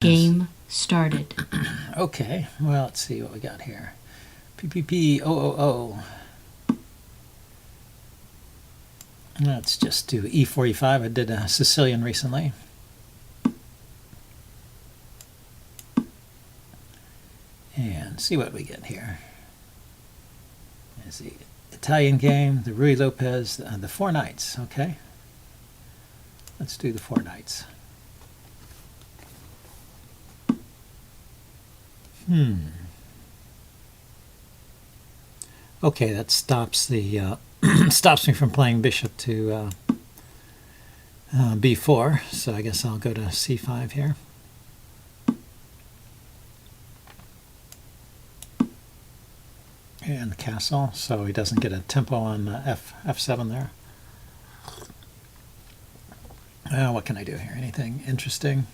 Game started. Okay, well, let's see what we got here. PPP 000. Let's just do E45. I did a Sicilian recently. And see what we get here. There's the Italian game, the Rui Lopez, the four knights. Okay, let's do the four knights. Okay, that stops the stops me from playing bishop to b4. So I guess I'll go to c5 here. And castle, so he doesn't get a tempo on f7 there. What can I do here? Anything interesting?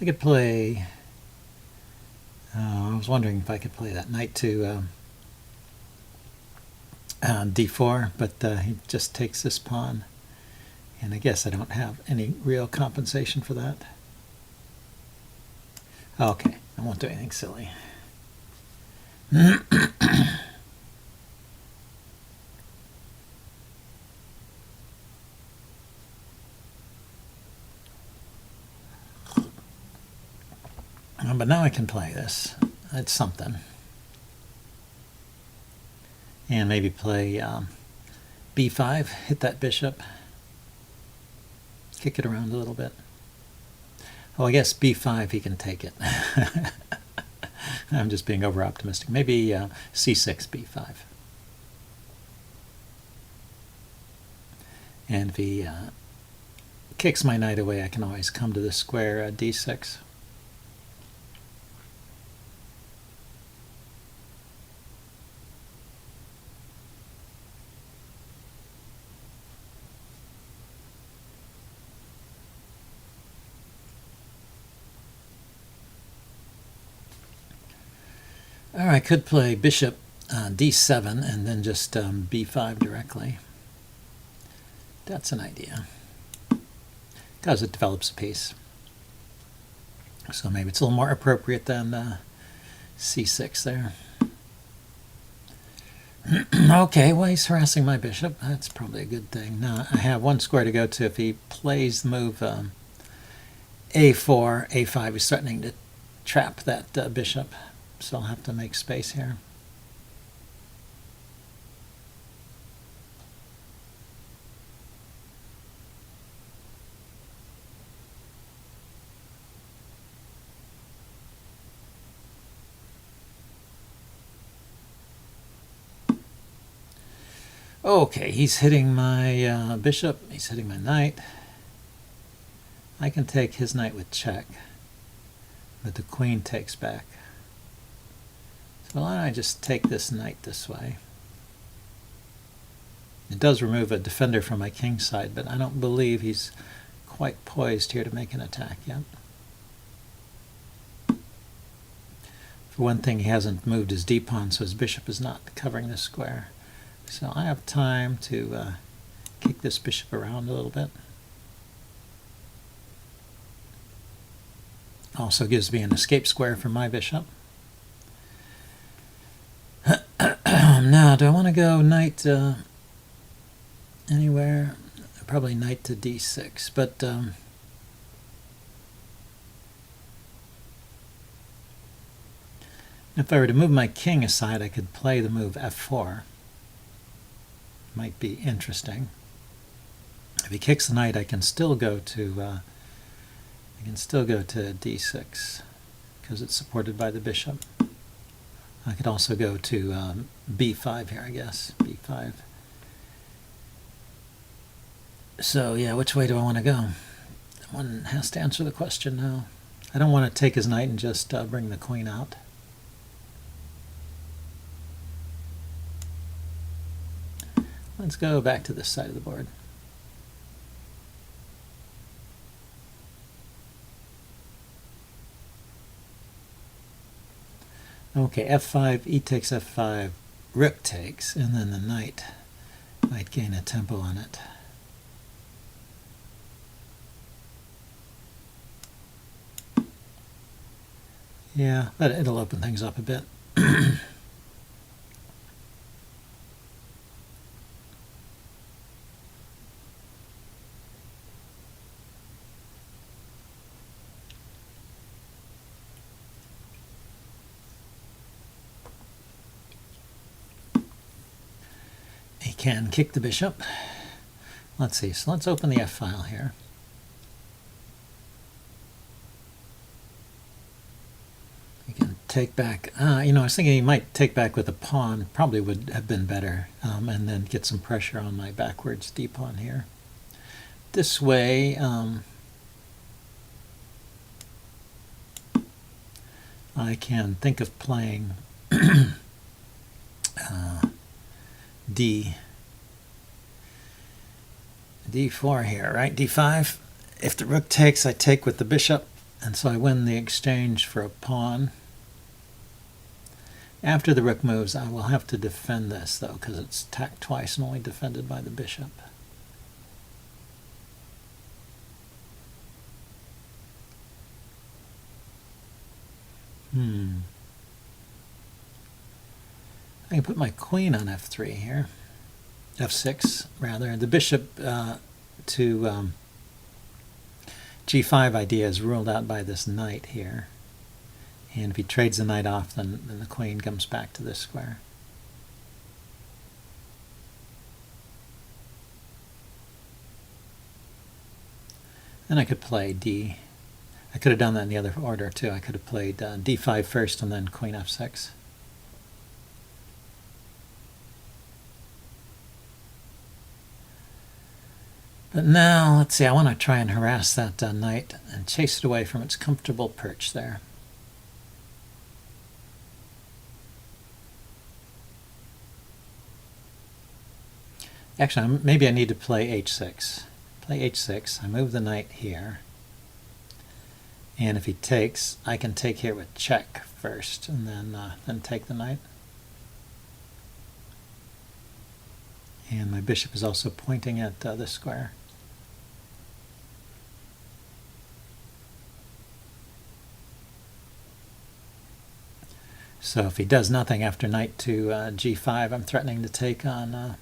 I could play. I was wondering if I could play that knight to d4, but he just takes this pawn, and I guess I don't have any real compensation for that. Okay, I won't do anything silly. But now I can play this. It's something. And maybe play b5, hit that bishop, kick it around a little bit. Oh, I guess b5 he can take it. I'm just being over optimistic. Maybe c6, b5. And if he kicks my knight away, I can always come to the square d6. Or I could play bishop d7 and then just b5 directly. That's an idea, because it develops a piece. So maybe it's a little more appropriate than c6 there. Okay, well, he's harassing my bishop. That's probably a good thing. Now I have one square to go to. If he plays the move a4, a5, he's threatening to trap that bishop. So I'll have to make space here. Okay, he's hitting my bishop. He's hitting my knight. I can take his knight with check, but the queen takes back. So why don't I just take this knight this way? It does remove a defender from my king's side, but I don't believe he's quite poised here to make an attack yet. For one thing, he hasn't moved his d-pawn, so his bishop is not covering this square. So I have time to kick this bishop around a little bit. Also gives me an escape square for my bishop. Now, do I want to go knight anywhere? Probably knight to d6, but if I were to move my king aside, I could play the move f4. Might be interesting. If he kicks the knight, I can still go to d6 because it's supported by the bishop. I could also go to b5 here, I guess. b5. So yeah, which way do I want to go? One has to answer the question now. I don't want to take his knight and just bring the queen out. Let's go back to this side of the board. Okay, f5, e takes f5, rook takes, and then the knight might gain a tempo on it. Yeah, but it'll open things up a bit. He can kick the bishop. Let's see, so let's open the F file here. He can take back, I was thinking he might take back with a pawn, probably would have been better, and then get some pressure on my backwards d pawn here. This way, I can think of playing d4 here, right? d5. If the rook takes, I take with the bishop, and so I win the exchange for a pawn. After the rook moves, I will have to defend this, though, because it's attacked twice and only defended by the bishop. I can put my queen on f3 here. f6, rather. The bishop to g5 idea is ruled out by this knight here. And if he trades the knight off, then the queen comes back to this square. Then I could play d. I could have done that in the other order too. I could have played d5 first and then queen f6. But now, let's see, I want to try and harass that knight and chase it away from its comfortable perch there. Actually, maybe I need to play h6. Play h6. I move the knight here. And if he takes, I can take here with check first, and then take the knight. And my bishop is also pointing at this square. So if he does nothing after knight to g5, I'm threatening to take on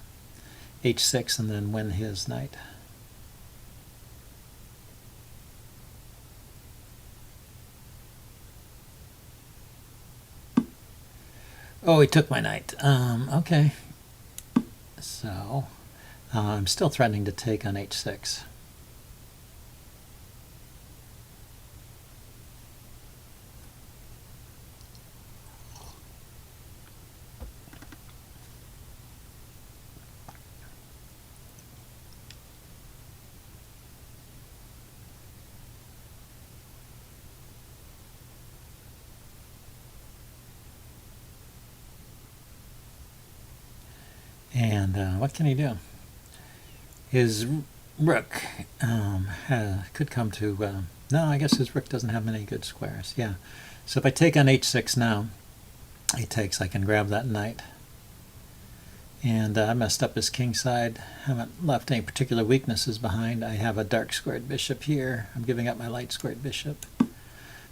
h6 and then win his knight. Oh, he took my knight. Okay. So I'm still threatening to take on h6. And what can he do? His rook could come to... no, I guess his rook doesn't have many good squares. Yeah. So if I take on h6 now, he takes. I can grab that knight. And I messed up his king side. Haven't left any particular weaknesses behind. I have a dark squared bishop here. I'm giving up my light squared bishop.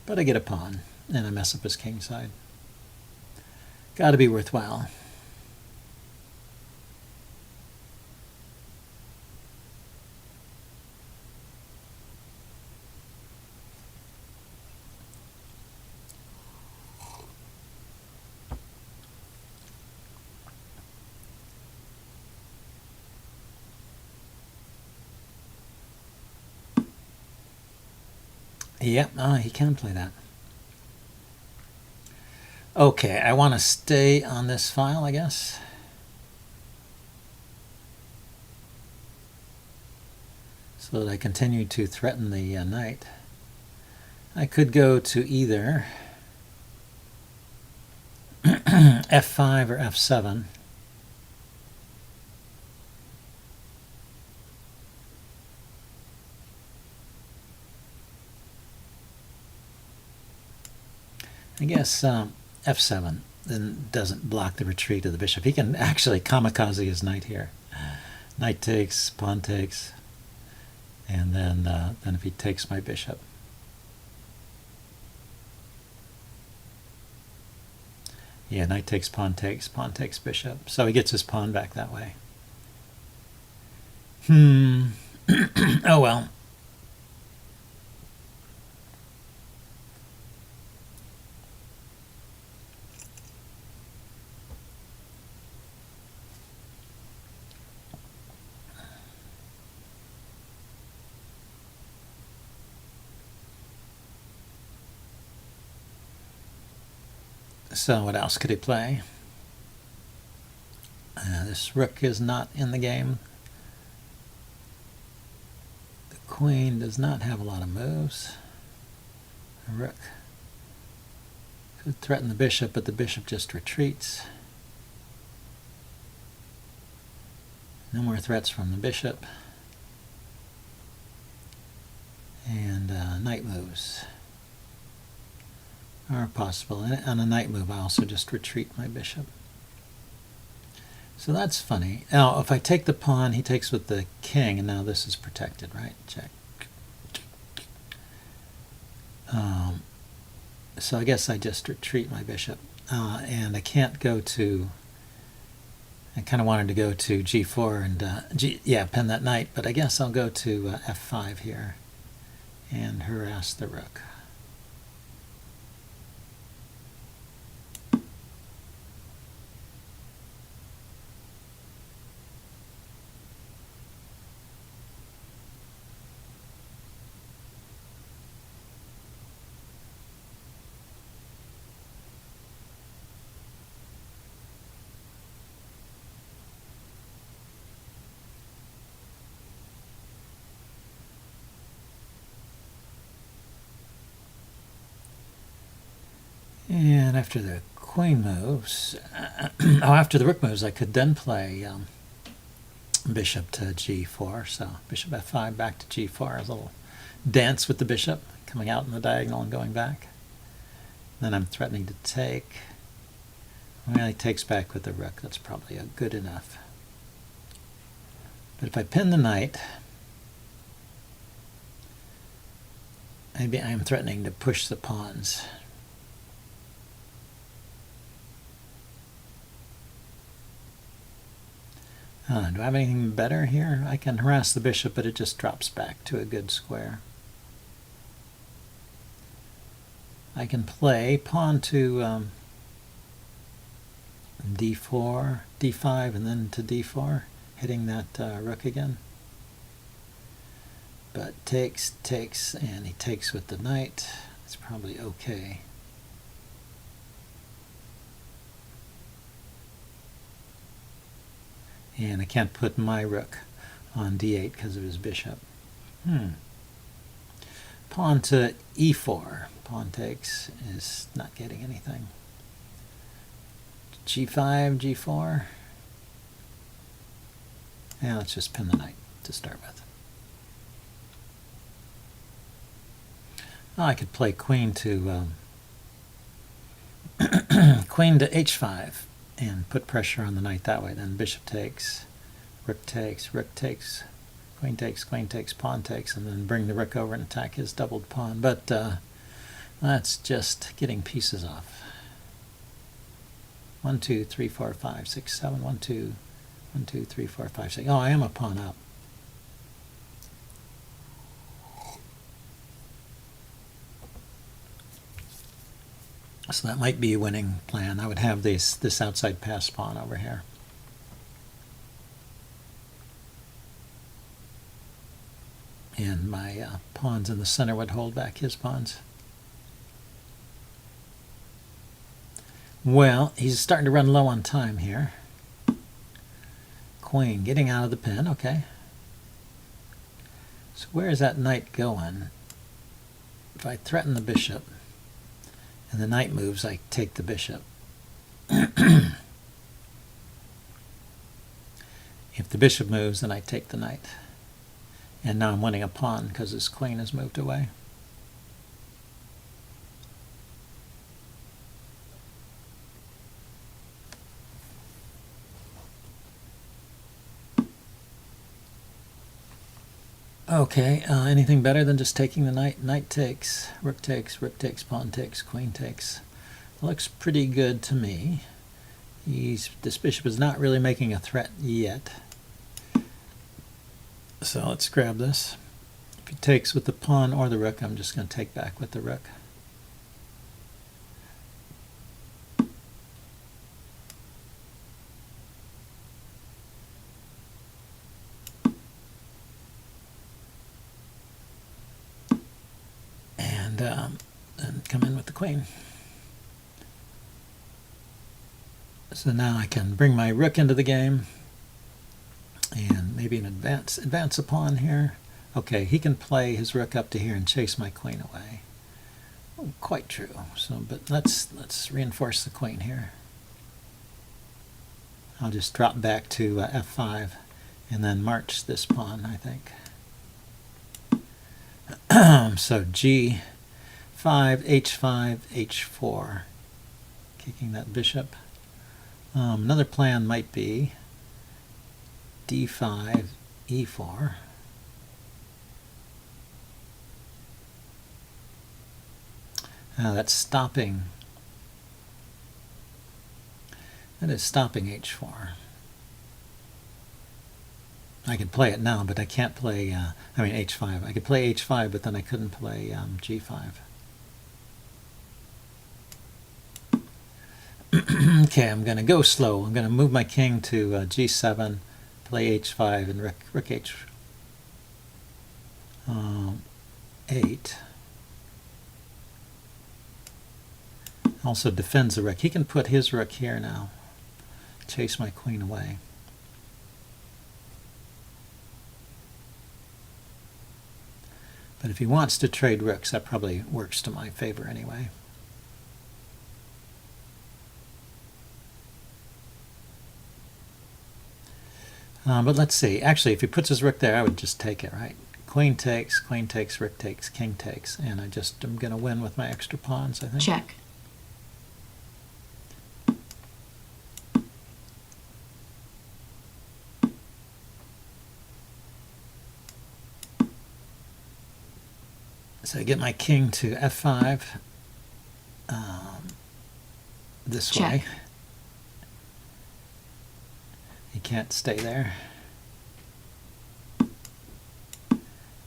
But I get a pawn, and I mess up his king side. Got to be worthwhile. Yep, he can play that. Okay, I want to stay on this file, I guess. So that I continue to threaten the knight. I could go to either f5 or f7. I guess f7 then doesn't block the retreat of the bishop. He can actually kamikaze his knight here. Knight takes, pawn takes, and then if he takes my bishop. Yeah, knight takes, pawn takes bishop. So he gets his pawn back that way. Oh well. So what else could he play? This rook is not in the game. The queen does not have a lot of moves. The rook could threaten the bishop, but the bishop just retreats. No more threats from the bishop. And knight moves are possible. And on a knight move, I also just retreat my bishop. So that's funny. Now, if I take the pawn, he takes with the king, and now this is protected, right? Check. So I guess I just retreat my bishop. And I can't go to... I kind of wanted to go to g4 and pen that knight, but I guess I'll go to f5 here and harass the rook. And after the queen moves, after the rook moves, I could then play bishop to g4. So bishop f5 back to g4, a little dance with the bishop, coming out in the diagonal and going back. Then I'm threatening to take. Well, he takes back with the rook. That's probably good enough. But if I pin the knight, maybe I'm threatening to push the pawns. Do I have anything better here? I can harass the bishop, but it just drops back to a good square. I can play pawn to d4, d5, and then to d4, hitting that rook again. But takes, and he takes with the knight. It's probably okay. And I can't put my rook on d8 because of his bishop. Pawn to e4. Pawn takes is not getting anything. g5, g4. Yeah, let's just pin the knight to start with. Oh, I could play queen to queen to h5 and put pressure on the knight that way. Then bishop takes, rook takes, queen takes, pawn takes, and then bring the rook over and attack his doubled pawn. But that's just getting pieces off. 1, 2, 3, 4, 5, 6, 7. 1, 2, 1, 2, 3, 4, 5, 6. Oh, I am a pawn up. So that might be a winning plan. I would have this outside pass pawn over here. And my pawns in the center would hold back his pawns. Well, he's starting to run low on time here. Queen getting out of the pin, okay. So where is that knight going? If I threaten the bishop, and the knight moves, I take the bishop. If the bishop moves, then I take the knight. And now I'm winning a pawn because his queen has moved away. Okay, anything better than just taking the knight? Knight takes, pawn takes, queen takes. Looks pretty good to me. This bishop is not really making a threat yet. So let's grab this. If he takes with the pawn or the rook, I'm just going to take back with the rook. And come in with the queen. So now I can bring my rook into the game and maybe an advance a pawn here. Okay, he can play his rook up to here and chase my queen away. Oh, quite true. So, but let's reinforce the queen here. I'll just drop back to f5 and then march this pawn, I think. So g5, h5, h4, kicking that bishop. Another plan might be d5, e4. That's stopping. That is stopping h4. I could play it now, but I can't play, h5. I could play h5, but then I couldn't play g5. Okay, I'm going to go slow. I'm going to move my king to g7, play h5, and rook h8. Also defends the rook. He can put his rook here now, chase my queen away. But if he wants to trade rooks, that probably works to my favor anyway. But let's see. Actually, if he puts his rook there, I would just take it, right? Queen takes, rook takes, king takes, and I'm going to win with my extra pawns, I think. Check. So I get my king to f5 this Check. way. He can't stay there.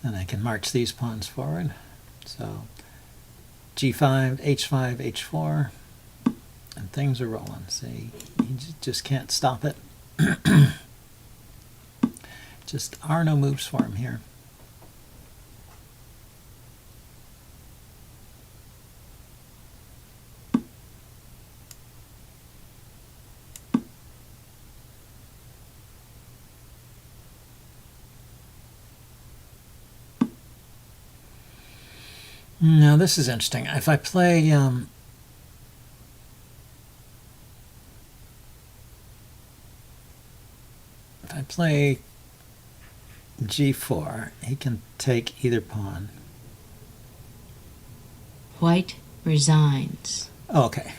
And I can march these pawns forward. So g5, h5, h4, and things are rolling. See, you just can't stop it. Just are no moves for him here. Now this is interesting. If I play g4, he can take either pawn. White resigns. Oh, okay.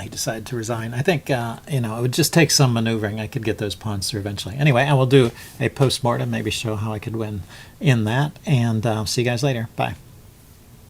He decided to resign. I think it would just take some maneuvering. I could get those pawns through eventually. Anyway, I will do a post-mortem, maybe show how I could win in that, and see you guys later. Bye.